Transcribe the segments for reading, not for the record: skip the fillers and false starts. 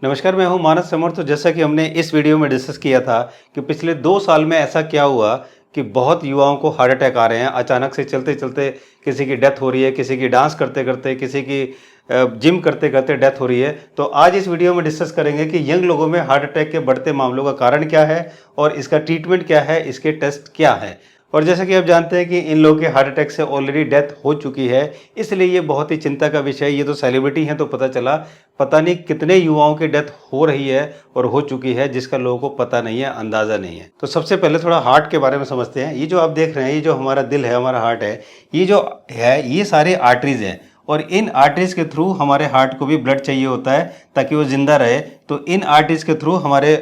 नमस्कार, मैं हूं मानस समर्थ। तो जैसा कि हमने इस वीडियो में डिस्कस किया था कि पिछले 2 साल में ऐसा क्या हुआ कि बहुत युवाओं को हार्ट अटैक आ रहे हैं। अचानक से चलते-चलते किसी की डेथ हो रही है, किसी की डांस करते-करते, किसी की जिम करते-करते डेथ हो रही है। तो आज इस वीडियो में डिस्कस करेंगे कि यंग लोगों में हार्ट अटैक के बढ़ते मामलों का कारण क्या है और इसका ट्रीटमेंट क्या है, इसके टेस्ट क्या हैं। और जैसा कि आप जानते हैं कि इन लोगों के हार्ट अटैक से ऑलरेडी डेथ हो चुकी है, इसलिए ये बहुत ही चिंता का विषय है। ये तो सेलिब्रिटी हैं तो पता चला, पता नहीं कितने युवाओं की डेथ हो रही है और हो चुकी है जिसका लोगों को पता नहीं है, अंदाज़ा नहीं है। तो सबसे पहले थोड़ा हार्ट के बारे में समझते हैं। ये जो आप देख रहे हैं, ये जो हमारा दिल है, हमारा हार्ट है, ये जो है ये सारे आर्टरीज हैं और इन आर्टरीज के थ्रू हमारे हार्ट को भी ब्लड चाहिए होता है ताकि वो जिंदा रहे। तो इन आर्टरीज के थ्रू हमारे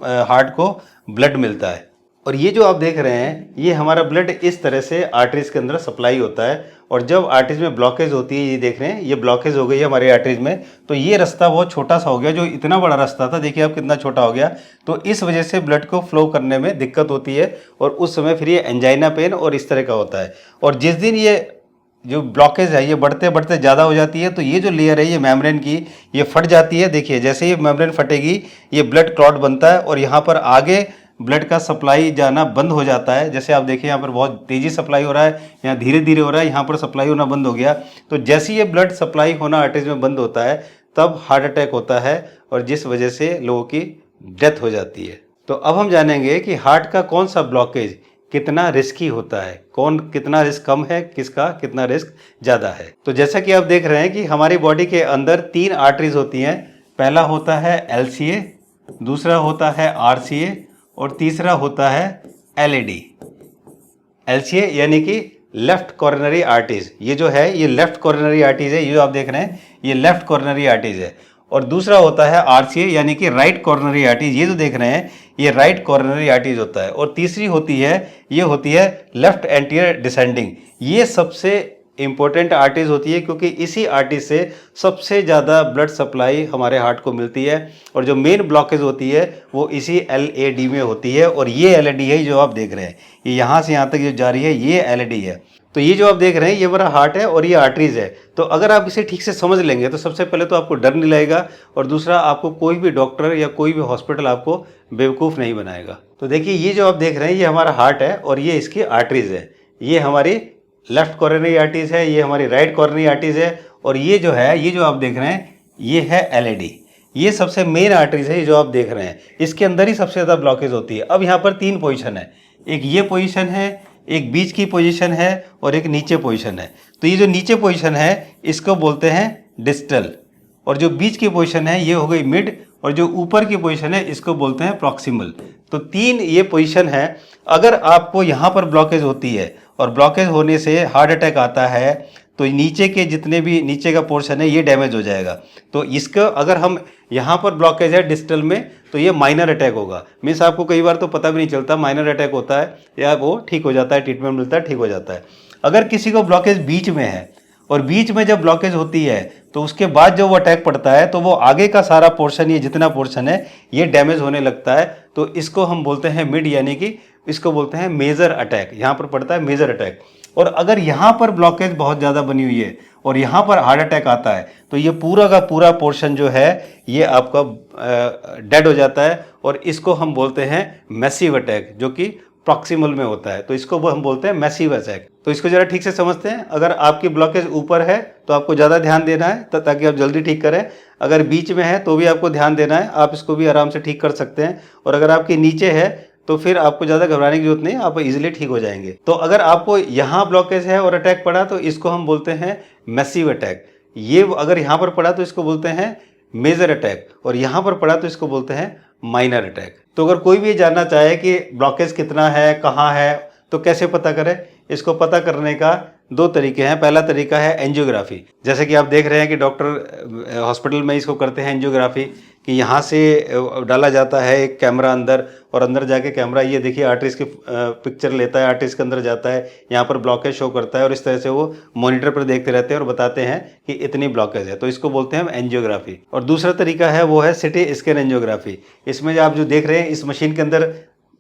हार्ट को ब्लड मिलता है। और ये जो आप देख रहे हैं, ये हमारा ब्लड इस तरह से आर्टरीज के अंदर सप्लाई होता है। और जब आर्टरीज में ब्लॉकेज होती है, ये देख रहे हैं, ये ब्लॉकेज हो गई है हमारे आर्टरीज में, तो ये रास्ता बहुत छोटा सा हो गया। जो इतना बड़ा रास्ता था, देखिए आप कितना छोटा हो गया। तो इस वजह से ब्लड को फ्लो करने में दिक्कत होती है और उस समय फिर ये एंजाइना पेन और इस तरह का होता है। और जिस दिन ये जो ब्लॉकेज है ये बढ़ते बढ़ते ज़्यादा हो जाती है, तो ये जो लेयर है ये मेम्ब्रेन की, ये फट जाती है। देखिए जैसे ये मेम्ब्रेन फटेगी, ये ब्लड क्लॉट बनता है और यहाँ पर आगे ब्लड का सप्लाई जाना बंद हो जाता है। जैसे आप देखिए यहाँ पर बहुत तेज़ी सप्लाई हो रहा है, यहाँ धीरे धीरे हो रहा है, यहाँ पर सप्लाई होना बंद हो गया। तो जैसे ये ब्लड सप्लाई होना आर्टरीज में बंद होता है, तब हार्ट अटैक होता है और जिस वजह से लोगों की डेथ हो जाती है। तो अब हम जानेंगे कि हार्ट का कौन सा ब्लॉकेज कितना रिस्की होता है, कौन कितना रिस्क कम है, किसका कितना रिस्क ज़्यादा है। तो जैसा कि आप देख रहे हैं कि हमारी बॉडी के अंदर 3 आर्टरीज होती हैं। पहला होता है LCA, दूसरा होता है RCA और तीसरा होता है LAD। LCA यानी कि लेफ्ट कॉर्नरी आर्टरीज, ये जो है ये लेफ्ट कॉर्नरी आर्टरीज है। ये जो आप देख रहे हैं ये लेफ्ट कॉर्नरी आर्टरीज है। और दूसरा होता है RCA यानी कि राइट कॉर्नरी आर्टरीज, ये जो देख रहे हैं ये राइट कॉर्नरी आर्टरीज होता है। और तीसरी होती है, ये होती है लेफ्ट एंटीरियर डिसेंडिंग। ये सबसे इंपॉर्टेंट आर्टरीज होती है क्योंकि इसी आर्टरीज से सबसे ज़्यादा ब्लड सप्लाई हमारे हार्ट को मिलती है। और जो मेन ब्लॉकेज होती है वो इसी LAD में होती है। और ये LAD है जो आप देख रहे हैं, ये यहाँ से यहाँ तक जो जा रही है ये LAD है। तो ये जो आप देख रहे हैं ये हमारा हार्ट है और ये आर्टरीज है। तो अगर आप इसे ठीक से समझ लेंगे तो सबसे पहले तो आपको डर नहीं लगेगा और दूसरा आपको कोई भी डॉक्टर या कोई भी हॉस्पिटल आपको बेवकूफ़ नहीं बनाएगा। तो देखिए ये जो आप देख रहे हैं ये हमारा हार्ट है और ये इसकी आर्टरीज है। ये हमारी लेफ्ट कॉर्नरी आर्टरीज है, ये हमारी राइट कॉर्नरी आर्टरीज है। और ये जो है, ये जो आप देख रहे हैं ये है LAD। ये सबसे मेन आर्टरीज है, ये जो आप देख रहे हैं इसके अंदर ही सबसे ज़्यादा ब्लॉकेज होती है। अब यहाँ पर 3 पोजीशन है, एक ये पोजीशन है, एक बीच की पोजीशन है और एक नीचे पोजीशन है। तो ये जो नीचे पोजीशन है इसको बोलते हैं डिस्टल, और जो बीच की पोजीशन है ये हो गई मिड, और जो ऊपर की पोजीशन है इसको बोलते हैं प्रॉक्सिमल। तो 3 ये पोजीशन है। अगर आपको यहाँ पर ब्लॉकेज होती है और ब्लॉकेज होने से हार्ट अटैक आता है तो नीचे के जितने भी नीचे का पोर्शन है ये डैमेज हो जाएगा। तो इसका अगर हम यहाँ पर ब्लॉकेज है डिस्टल में तो ये माइनर अटैक होगा। मीन्स आपको कई बार तो पता भी नहीं चलता माइनर अटैक होता है या वो ठीक हो जाता है, ट्रीटमेंट मिलता है, ठीक हो जाता है। अगर किसी को ब्लॉकेज बीच में है और बीच में जब ब्लॉकेज होती है तो उसके बाद जब वो अटैक पड़ता है तो वो आगे का सारा पोर्शन, ये जितना पोर्शन है ये डैमेज होने लगता है। तो इसको हम बोलते हैं मिड, यानी कि इसको बोलते हैं मेजर अटैक। यहाँ पर पड़ता है मेजर अटैक। और अगर यहाँ पर ब्लॉकेज बहुत ज़्यादा बनी हुई है और यहाँ पर हार्ट अटैक आता है तो ये पूरा का पूरा पोर्शन जो है ये आपका डेड हो जाता है और इसको हम बोलते हैं मैसिव अटैक, जो कि प्रॉक्सिमल में होता है। तो इसको वो हम बोलते हैं मैसिव अटैक। तो इसको ज़रा ठीक से समझते हैं। अगर आपकी ब्लॉकेज ऊपर है तो आपको ज़्यादा ध्यान देना है ताकि आप जल्दी ठीक करें। अगर बीच में है तो भी आपको ध्यान देना है, आप इसको भी आराम से ठीक कर सकते हैं। और अगर आपके नीचे है तो फिर आपको ज़्यादा घबराने की जरूरत नहीं, आप इजीली ठीक हो जाएंगे। तो अगर आपको यहाँ ब्लॉकेज है और अटैक पड़ा तो इसको हम बोलते हैं मैसिव अटैक। ये अगर यहाँ पर पड़ा तो इसको बोलते हैं मेजर अटैक, और यहाँ पर पड़ा तो इसको बोलते हैं माइनर अटैक। तो अगर कोई भी जानना चाहे कि ब्लॉकेज कितना है, कहाँ है, तो कैसे पता करें? इसको पता करने का 2 तरीके हैं। पहला तरीका है एंजियोग्राफी। जैसे कि आप देख रहे हैं कि डॉक्टर हॉस्पिटल में इसको करते हैं एंजियोग्राफी, कि यहाँ से डाला जाता है एक कैमरा अंदर, और अंदर जाके कैमरा ये देखिए आर्टरीज की पिक्चर लेता है, आर्टरीज के अंदर जाता है, यहाँ पर ब्लॉकेज शो करता है और इस तरह से वो मॉनिटर पर देखते रहते हैं और बताते हैं कि इतनी ब्लॉकेज है। तो इसको बोलते हैं हम एंजियोग्राफी। और दूसरा तरीका है वो है सिटी स्कैन एंजियोग्राफी। इसमें जो आप जो देख रहे हैं इस मशीन के अंदर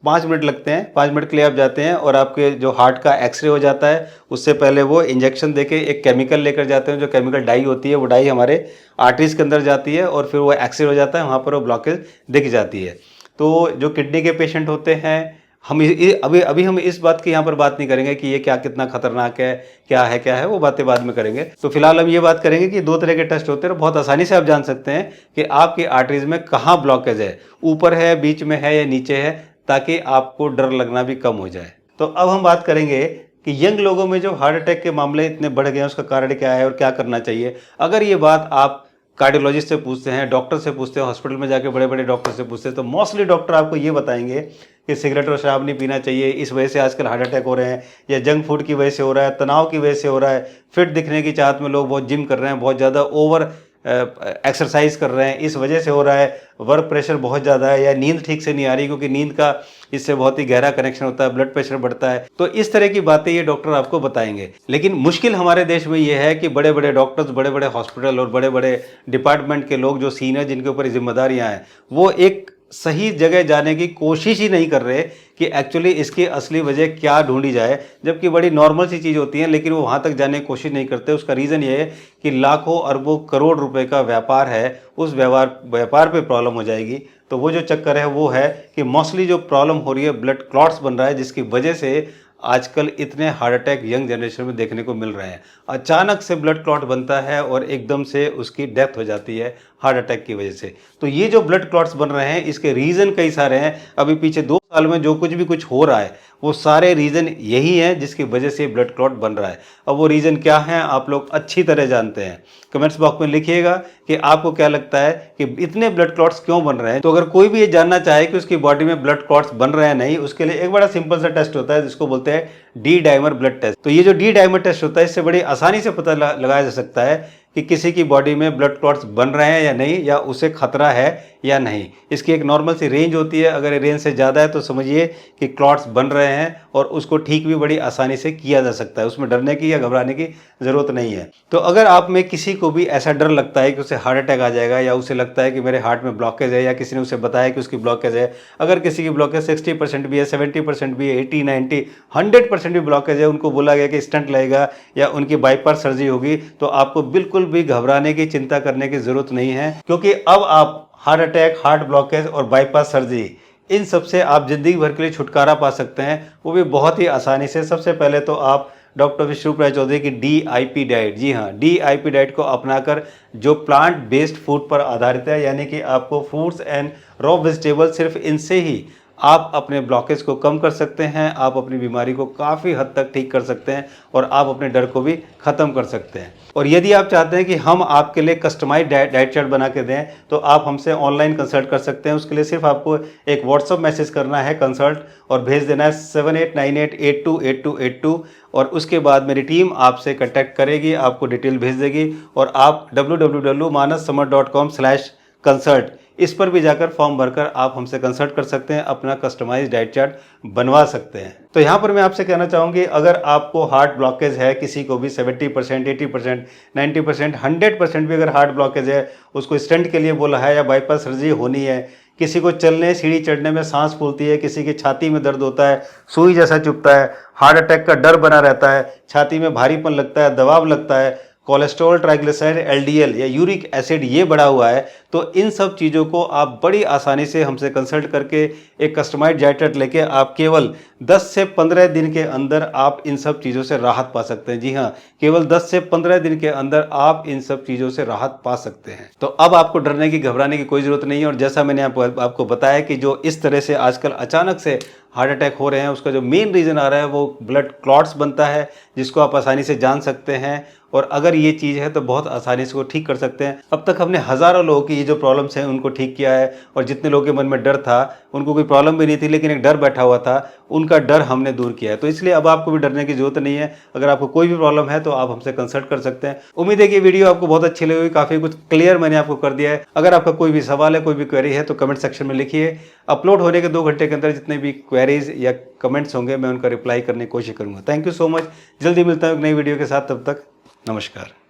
5 मिनट लगते हैं, 5 मिनट के लिए आप जाते हैं और आपके जो हार्ट का एक्सरे हो जाता है। उससे पहले वो इंजेक्शन देके एक केमिकल लेकर जाते हैं, जो केमिकल डाई होती है, वो डाई हमारे आर्टरीज के अंदर जाती है और फिर वो एक्सरे हो जाता है, वहाँ पर वो ब्लॉकेज दिख जाती है। तो जो किडनी के पेशेंट होते हैं, हम अभी हम इस बात की यहाँ पर बात नहीं करेंगे कि ये क्या कितना खतरनाक है, क्या है, वो बातें बाद में करेंगे। तो फिलहाल हम ये बात करेंगे कि 2 तरह के टेस्ट होते हैं और बहुत आसानी से आप जान सकते हैं कि आपकी आर्टरीज में कहाँ ब्लॉकेज है, ऊपर है, बीच में है या नीचे है, ताकि आपको डर लगना भी कम हो जाए। तो अब हम बात करेंगे कि यंग लोगों में जो हार्ट अटैक के मामले इतने बढ़ गए हैं, उसका कारण क्या है और क्या करना चाहिए। अगर ये बात आप कार्डियोलॉजिस्ट से पूछते हैं, डॉक्टर से पूछते हैं, हॉस्पिटल में जाके बड़े बड़े डॉक्टर से पूछते हैं, तो मोस्टली डॉक्टर आपको ये बताएंगे कि सिगरेट और शराब नहीं पीना चाहिए, इस वजह से आजकल हार्ट अटैक हो रहे हैं, या जंक फूड की वजह से हो रहा है, तनाव की वजह से हो रहा है, फिट दिखने की चाहत में लोग बहुत जिम कर रहे हैं, बहुत ज़्यादा ओवर एक्सरसाइज कर रहे हैं, इस वजह से हो रहा है, वर्क प्रेशर बहुत ज़्यादा है, या नींद ठीक से नहीं आ रही, क्योंकि नींद का इससे बहुत ही गहरा कनेक्शन होता है, ब्लड प्रेशर बढ़ता है। तो इस तरह की बातें ये डॉक्टर आपको बताएंगे। लेकिन मुश्किल हमारे देश में ये है कि बड़े बड़े डॉक्टर्स, बड़े बड़े हॉस्पिटल और बड़े बड़े डिपार्टमेंट के लोग जो सीनियर, जिनके ऊपर जिम्मेदारियां हैं, वो एक सही जगह जाने की कोशिश ही नहीं कर रहे कि एक्चुअली इसकी असली वजह क्या ढूंढी जाए, जबकि बड़ी नॉर्मल सी चीज़ होती है, लेकिन वो वहाँ तक जाने की कोशिश नहीं करते। उसका रीज़न ये है कि लाखों अरबों करोड़ रुपए का व्यापार है, उस व्यापार पे प्रॉब्लम हो जाएगी। तो वो जो चक्कर है वो है कि मोस्टली जो प्रॉब्लम हो रही है, ब्लड क्लॉट्स बन रहा है, जिसकी वजह से आजकल इतने हार्ट अटैक यंग जनरेशन में देखने को मिल रहे हैं। अचानक से ब्लड क्लॉट बनता है और एकदम से उसकी डेथ हो जाती है हार्ट अटैक की वजह से। तो ये जो ब्लड क्लॉट्स बन रहे हैं, इसके रीज़न कई सारे हैं। अभी पीछे 2 साल में जो कुछ हो रहा है, वो सारे रीज़न यही हैं जिसकी वजह से ब्लड क्लॉट बन रहा है। अब वो रीज़न क्या है, आप लोग अच्छी तरह जानते हैं। कमेंट्स बॉक्स में लिखिएगा कि आपको क्या लगता है कि इतने ब्लड क्लॉट्स क्यों बन रहे हैं। तो अगर कोई भी ये जानना चाहे कि उसकी बॉडी में ब्लड क्लॉट्स बन रहे हैं नहीं, उसके लिए एक बड़ा सिंपल सा टेस्ट होता है, जिसको बोलते हैं डी डाइमर ब्लड टेस्ट। तो ये जो डी डाइमर टेस्ट होता है, इससे बड़ी आसानी से पता लगाया जा सकता है कि किसी की बॉडी में ब्लड क्लॉट्स बन रहे हैं या नहीं, या उसे खतरा है या नहीं। इसकी एक नॉर्मल सी रेंज होती है, अगर ये रेंज से ज़्यादा है तो समझिए कि क्लॉट्स बन रहे हैं, और उसको ठीक भी बड़ी आसानी से किया जा सकता है। उसमें डरने की या घबराने की ज़रूरत नहीं है। तो अगर आप में किसी को भी ऐसा डर लगता है कि उसे हार्ट अटैक आ जाएगा, या उसे लगता है कि मेरे हार्ट में ब्लॉकेज है, या किसी ने उसे बताया कि उसकी ब्लॉकेज है, अगर किसी की ब्लॉकेज 60% भी है, 70% भी है, 80, 90, 100% भी ब्लॉकेज है, उनको बोला गया कि स्टंट लगेगा या उनकी बाईपास सर्जरी होगी, तो आपको बिल्कुल भी घबराने की, चिंता करने की जरूरत नहीं है। क्योंकि अब आप हार्ट अटैक, हार्ट ब्लॉकेज और बाईपास सर्जरी, इन सब से आप जिंदगी भर के लिए छुटकारा पा सकते हैं, वो भी बहुत ही आसानी से। सबसे पहले तो आप डॉक्टर विष्णु राय चौधरी की DIP डाइट, जी हाँ, DIP डाइट को अपनाकर, जो प्लांट बेस्ड फूड पर आधारित है, यानी कि आपको फ्रूट्स एंड रॉ वेजिटेबल, सिर्फ इनसे ही आप अपने ब्लॉकेज को कम कर सकते हैं, आप अपनी बीमारी को काफ़ी हद तक ठीक कर सकते हैं, और आप अपने डर को भी ख़त्म कर सकते हैं। और यदि आप चाहते हैं कि हम आपके लिए कस्टमाइज डाइट चार्ट बना के दें, तो आप हमसे ऑनलाइन कंसल्ट कर सकते हैं। उसके लिए सिर्फ आपको एक व्हाट्सअप मैसेज करना है, कंसल्ट, और भेज देना है 7898828282, और उसके बाद मेरी टीम आपसे कॉन्टैक्ट करेगी, आपको डिटेल भेज देगी, और आप www.manassamar.com/consult इस पर भी जाकर फॉर्म भरकर आप हमसे कंसल्ट कर सकते हैं, अपना कस्टमाइज डाइट चार्ट बनवा सकते हैं। तो यहाँ पर मैं आपसे कहना चाहूँगी, अगर आपको हार्ट ब्लॉकेज है, किसी को भी 70%, 80%, 90%, 100% भी अगर हार्ट ब्लॉकेज है, उसको स्टेंट के लिए बोला है या बाईपास सर्जरी होनी है, किसी को चलने, सीढ़ी चढ़ने में सांस फूलती है, किसी की छाती में दर्द होता है, सुई जैसा चुभता है, हार्ट अटैक का डर बना रहता है, छाती में भारीपन लगता है, दबाव लगता है, कोलेस्ट्रॉल, ट्राइग्लिसराइड, LDL या यूरिक एसिड ये बढ़ा हुआ है, तो इन सब चीज़ों को आप बड़ी आसानी से हमसे कंसल्ट करके एक कस्टमाइज्ड डाइट चार्ट लेके आप केवल 10 से 15 दिन के अंदर आप इन सब चीज़ों से राहत पा सकते हैं। जी हाँ, केवल 10 से 15 दिन के अंदर आप इन सब चीज़ों से राहत पा सकते हैं। तो अब आपको डरने की, घबराने की कोई ज़रूरत नहीं है। और जैसा मैंने आपको बताया कि जो इस तरह से आजकल अचानक से हार्ट अटैक हो रहे हैं, उसका जो मेन रीज़न आ रहा है वो ब्लड क्लॉट्स बनता है, जिसको आप आसानी से जान सकते हैं। और अगर ये चीज़ है तो बहुत आसानी से वो ठीक कर सकते हैं। अब तक हमने हज़ारों लोगों की ये जो प्रॉब्लम्स हैं उनको ठीक किया है, और जितने लोगों के मन में डर था, उनको कोई प्रॉब्लम भी नहीं थी लेकिन एक डर बैठा हुआ था, उनका डर हमने दूर किया है। तो इसलिए अब आपको भी डरने की जरूरत नहीं है। अगर आपको कोई भी प्रॉब्लम है तो आप हमसे कंसल्ट कर सकते हैं। उम्मीद है कि वीडियो आपको बहुत अच्छी लगी, काफ़ी कुछ क्लियर मैंने आपको कर दिया है। अगर आपका कोई भी सवाल है, कोई भी क्वेरी है, तो कमेंट सेक्शन में लिखिए। अपलोड होने के 2 घंटे के अंदर जितने भी क्वेरीज या कमेंट्स होंगे, मैं उनका रिप्लाई करने की कोशिश करूँगा। Thank you so much. जल्दी मिलता हूँ एक नई वीडियो के साथ, तब तक नमस्कार।